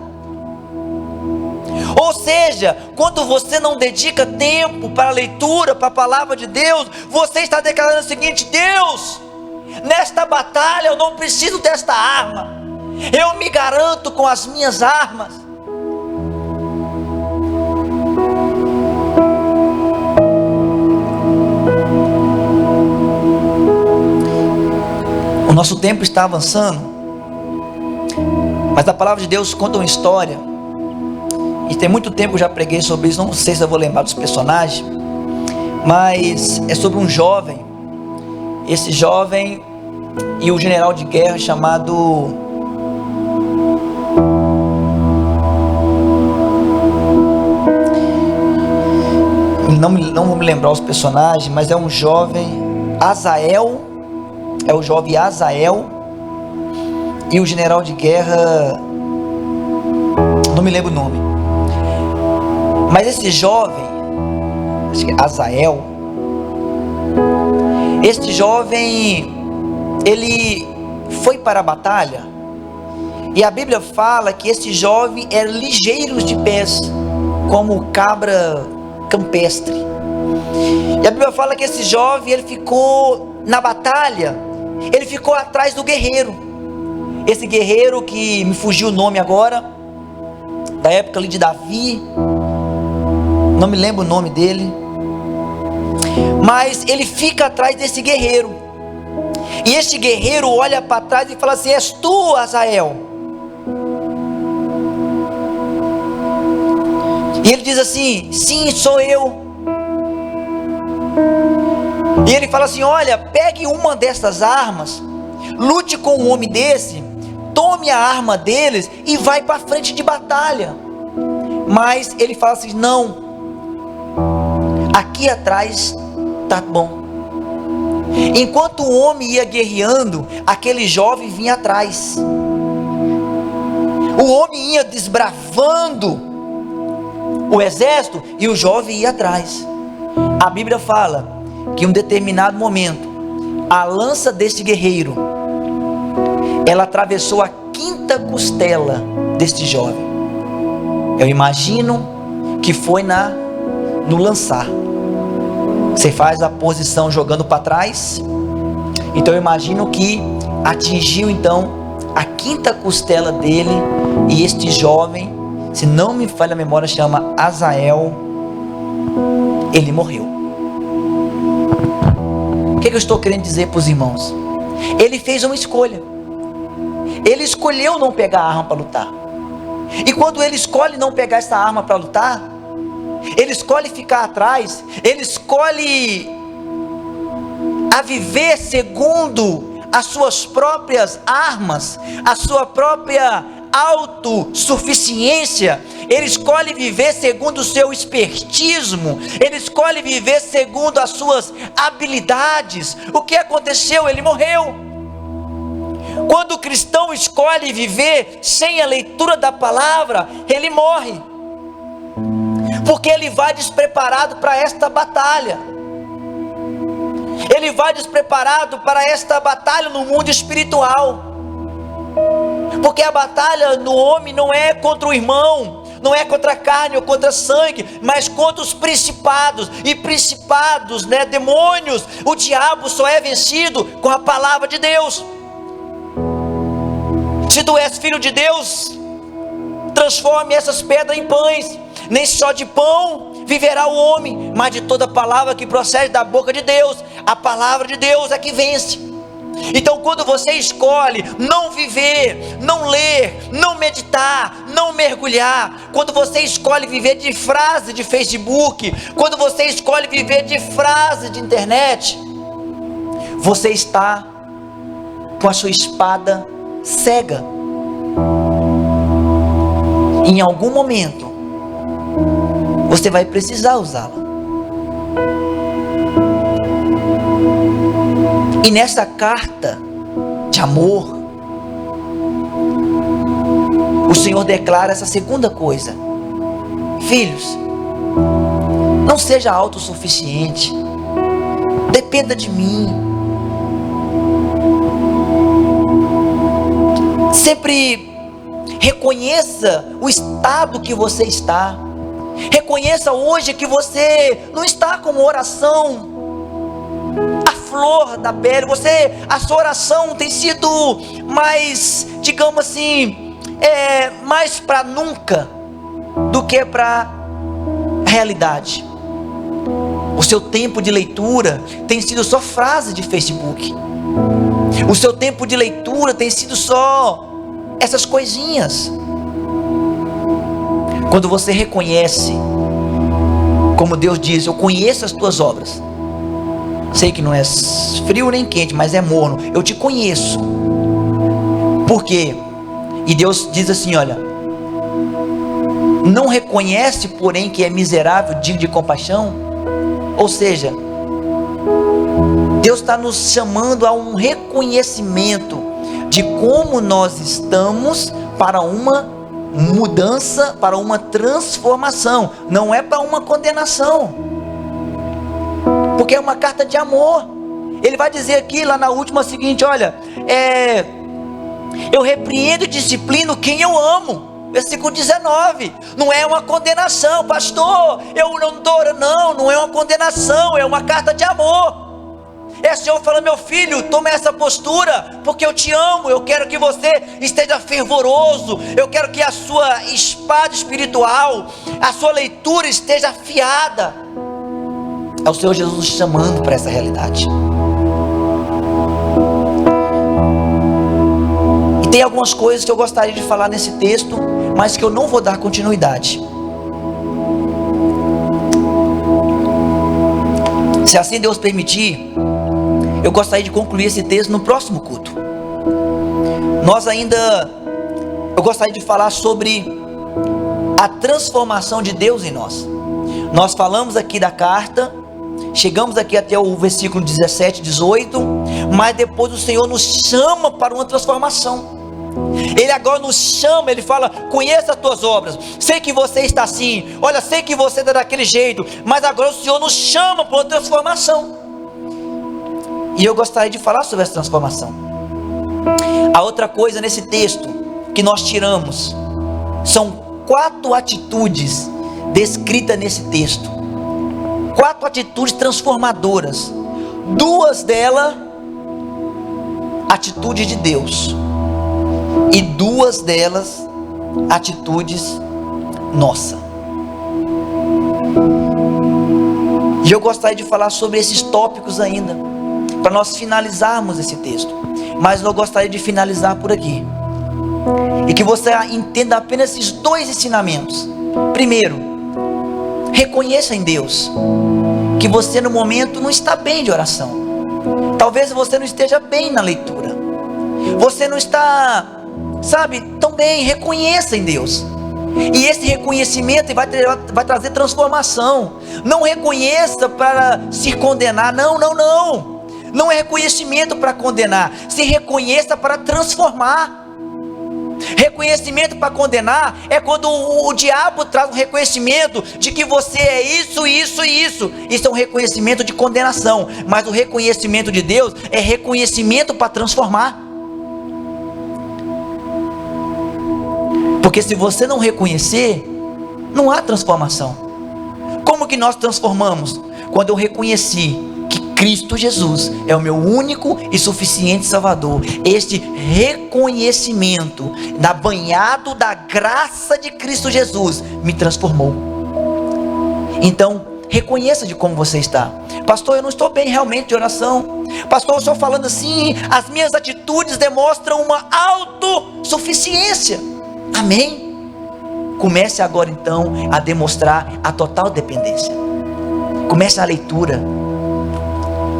Ou seja, quando você não dedica tempo para a leitura, para a palavra de Deus, você está declarando o seguinte: Deus, nesta batalha eu não preciso desta arma, eu me garanto com as minhas armas. O nosso tempo está avançando, mas a palavra de Deus conta uma história, e tem muito tempo que eu já preguei sobre isso, não sei se eu vou lembrar dos personagens, mas é sobre um jovem. Esse jovem e o general de guerra chamado não vou me lembrar os personagens, mas é um jovem Azael. É o jovem Azael e o general de guerra, não me lembro o nome, mas esse jovem, acho que é Azael, este jovem, ele foi para a batalha, e a Bíblia fala que esse jovem era ligeiro de pés, como cabra campestre. E a Bíblia fala que esse jovem, ele ficou na batalha, ele ficou atrás do guerreiro. Esse guerreiro que me fugiu o nome agora, da época ali de Davi, não me lembro o nome dele, mas ele fica atrás desse guerreiro. E este guerreiro olha para trás e fala assim: és tu, Azael? E ele diz assim: sim, sou eu. E ele fala assim: olha, pegue uma dessas armas, lute com um homem desse, tome a arma deles e vai para frente de batalha. Mas ele fala assim: não, aqui atrás tá bom. Enquanto o homem ia guerreando, aquele jovem vinha atrás. O homem ia desbravando o exército e o jovem ia atrás. A Bíblia fala que em um determinado momento, a lança desse guerreiro, ela atravessou a quinta costela deste jovem. Eu imagino que foi no lançar. Você faz a posição jogando para trás. Então eu imagino que atingiu então a quinta costela dele. E este jovem, se não me falha a memória, chama Azael. Ele morreu. O que eu estou querendo dizer para os irmãos? Ele fez uma escolha. Ele escolheu não pegar a arma para lutar. E quando ele escolhe não pegar essa arma para lutar, ele escolhe ficar atrás, ele escolhe a viver segundo as suas próprias armas, a sua própria autossuficiência. Ele escolhe viver segundo o seu espertismo, ele escolhe viver segundo as suas habilidades. O que aconteceu? Ele morreu. Quando o cristão escolhe viver sem a leitura da palavra, ele morre, porque ele vai despreparado para esta batalha. Ele vai despreparado para esta batalha no mundo espiritual, porque a batalha no homem não é contra o irmão, não é contra a carne ou contra sangue, mas contra os principados, e principados, demônios. O diabo só é vencido com a palavra de Deus. Se tu és filho de Deus, transforme essas pedras em pães. Nem só de pão viverá o homem, mas de toda palavra que procede da boca de Deus. A palavra de Deus é que vence. Então quando você escolhe não viver, não ler, não meditar, não mergulhar, quando você escolhe viver de frase de Facebook, quando você escolhe viver de frase de internet, você está com a sua espada cega. Em algum momento você vai precisar usá-la. E nessa carta de amor, o Senhor declara essa segunda coisa: filhos, não seja autossuficiente, dependa de mim. Sempre reconheça o estado que você está. Reconheça hoje que você não está com uma oração à flor da pele. A sua oração tem sido mais, digamos assim, mais para nunca do que para a realidade. O seu tempo de leitura tem sido só frase de Facebook. O seu tempo de leitura tem sido só essas coisinhas. Quando você reconhece, como Deus diz: eu conheço as tuas obras, sei que não é frio nem quente, mas é morno, eu te conheço. Por quê? E Deus diz assim: olha, não reconhece porém que é miserável, digno de compaixão? Ou seja, Deus está nos chamando a um reconhecimento de como nós estamos para uma mudança, para uma transformação. Não é para uma condenação, porque é uma carta de amor. Ele vai dizer aqui lá na última seguinte: olha, eu repreendo e disciplino quem eu amo. Versículo 19, não é uma condenação, pastor, eu não estou, não é uma condenação, é uma carta de amor. É o Senhor falando: meu filho, toma essa postura, porque eu te amo, eu quero que você esteja fervoroso, eu quero que a sua espada espiritual, a sua leitura esteja afiada. É o Senhor Jesus nos chamando para essa realidade. E tem algumas coisas que eu gostaria de falar nesse texto, mas que eu não vou dar continuidade. Se assim Deus permitir, eu gostaria de concluir esse texto no próximo culto. Eu gostaria de falar sobre a transformação de Deus em nós. Nós falamos aqui da carta, chegamos aqui até o versículo 17, 18, mas depois o Senhor nos chama para uma transformação. Ele agora nos chama, ele fala: conheça as tuas obras, sei que você está assim, olha, sei que você está daquele jeito, mas agora o Senhor nos chama para uma transformação. E eu gostaria de falar sobre essa transformação. A outra coisa nesse texto que nós tiramos são 4 atitudes descritas nesse texto. 4 atitudes transformadoras. 2 delas, atitudes de Deus. E 2 delas, atitudes nossa. E eu gostaria de falar sobre esses tópicos ainda, para nós finalizarmos esse texto. Mas eu gostaria de finalizar por aqui, e que você entenda apenas esses 2 ensinamentos. Primeiro, reconheça em Deus que você no momento não está bem de oração. Talvez você não esteja bem na leitura, você não está, tão bem. Reconheça em Deus. E esse reconhecimento vai trazer transformação. Não reconheça para se condenar. Não. Não é reconhecimento para condenar. Se reconheça para transformar. Reconhecimento para condenar é quando o diabo traz um reconhecimento de que você é isso, isso e isso. Isso é um reconhecimento de condenação. Mas o reconhecimento de Deus é reconhecimento para transformar. Porque se você não reconhecer, não há transformação. Como que nós transformamos? Quando eu reconheci que Cristo Jesus é o meu único e suficiente Salvador. Este reconhecimento, banhado da graça de Cristo Jesus, me transformou. Então, reconheça de como você está. Pastor, eu não estou bem realmente de oração. Pastor, eu estou falando assim, as minhas atitudes demonstram uma autossuficiência. Amém? Comece agora então a demonstrar a total dependência. Comece a leitura,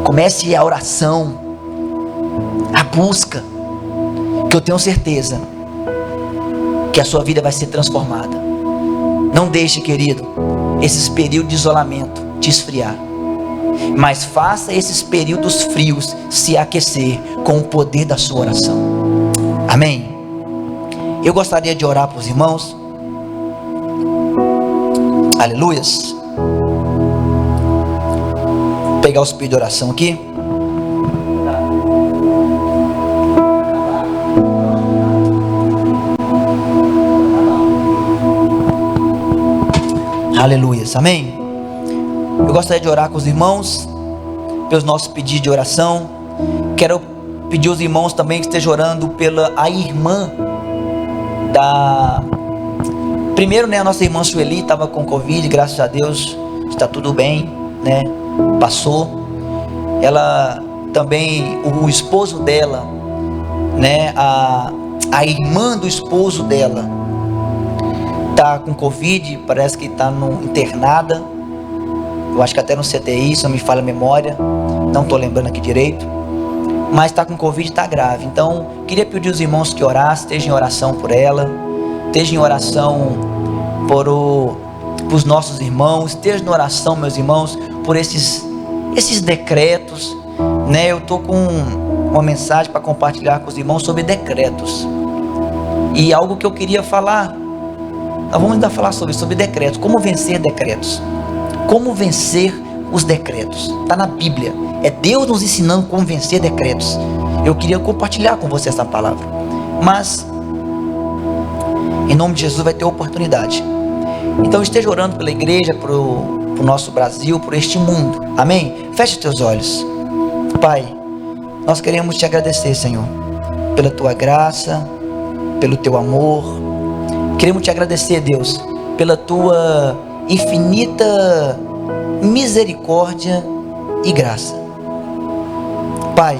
comece a oração, a busca, que eu tenho certeza que a sua vida vai ser transformada. Não deixe, querido, esses períodos de isolamento te esfriar, mas faça esses períodos frios se aquecer com o poder da sua oração. Amém? Eu gostaria de orar para os irmãos. Aleluias. Vou pegar os pedidos de oração aqui. Aleluias, amém. Eu gostaria de orar com os irmãos pelos nossos pedidos de oração. Quero pedir aos irmãos também que estejam orando pela a irmã primeiro, a nossa irmã Sueli estava com Covid, graças a Deus está tudo bem, passou. Ela também, o esposo dela, a irmã do esposo dela está com Covid, parece que está internada, eu acho que até no CTI, se não me falha a memória, não estou lembrando aqui direito, mas está com Covid, está grave. Então, queria pedir aos irmãos que orassem, estejam em oração por ela, estejam em oração por os nossos irmãos, estejam em oração, meus irmãos, por esses decretos, eu estou com uma mensagem para compartilhar com os irmãos sobre decretos, e algo que eu queria falar, nós vamos ainda falar sobre decretos, como vencer decretos, como vencer os decretos, está na Bíblia, é Deus nos ensinando como vencer decretos. Eu queria compartilhar com você essa palavra, mas em nome de Jesus vai ter oportunidade. Então esteja orando pela igreja, para o nosso Brasil, por este mundo, amém? Feche teus olhos. Pai, nós queremos te agradecer, Senhor, pela tua graça, pelo teu amor. Queremos te agradecer, Deus, pela tua infinita misericórdia e graça. Pai,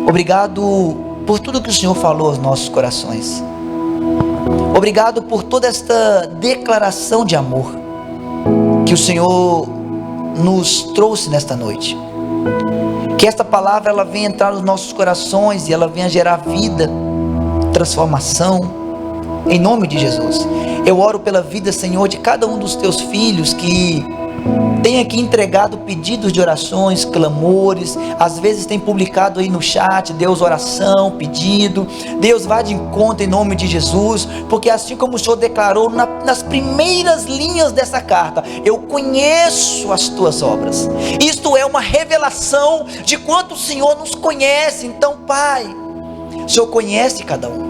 obrigado por tudo que o Senhor falou aos nossos corações. Obrigado por toda esta declaração de amor que o Senhor nos trouxe nesta noite. Que esta palavra ela venha entrar nos nossos corações e ela venha gerar vida, transformação, em nome de Jesus. Eu oro pela vida, Senhor, de cada um dos teus filhos que tem aqui entregado pedidos de orações, clamores, às vezes tem publicado aí no chat, Deus, oração, pedido. Deus, vá de encontro em nome de Jesus, porque assim como o Senhor declarou nas primeiras linhas dessa carta, eu conheço as tuas obras. Isto é uma revelação de quanto o Senhor nos conhece. Então, Pai, o Senhor conhece cada um.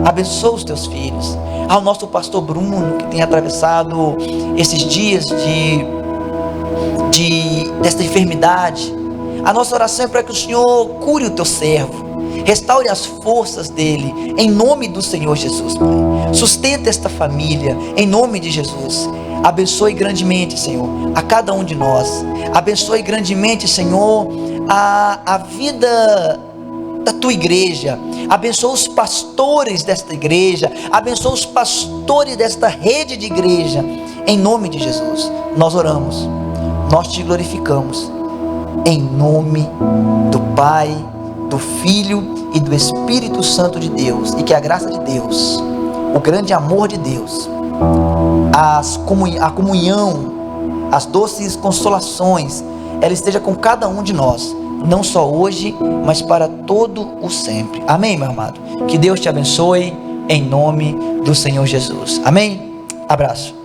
Abençoa os teus filhos. Ao nosso pastor Bruno, que tem atravessado esses dias desta enfermidade, a nossa oração é para que o Senhor cure o teu servo, restaure as forças dele, em nome do Senhor Jesus, Pai. Sustenta esta família, em nome de Jesus. Abençoe grandemente, Senhor, a cada um de nós. Abençoe grandemente, Senhor, a vida da tua igreja. Abençoa os pastores desta igreja, abençoa os pastores desta rede de igreja, em nome de Jesus. Nós oramos, nós te glorificamos, em nome do Pai, do Filho e do Espírito Santo de Deus. E que a graça de Deus, o grande amor de Deus, a comunhão, as doces consolações, ela esteja com cada um de nós, não só hoje, mas para todo o sempre. Amém, meu amado? Que Deus te abençoe, em nome do Senhor Jesus. Amém? Abraço.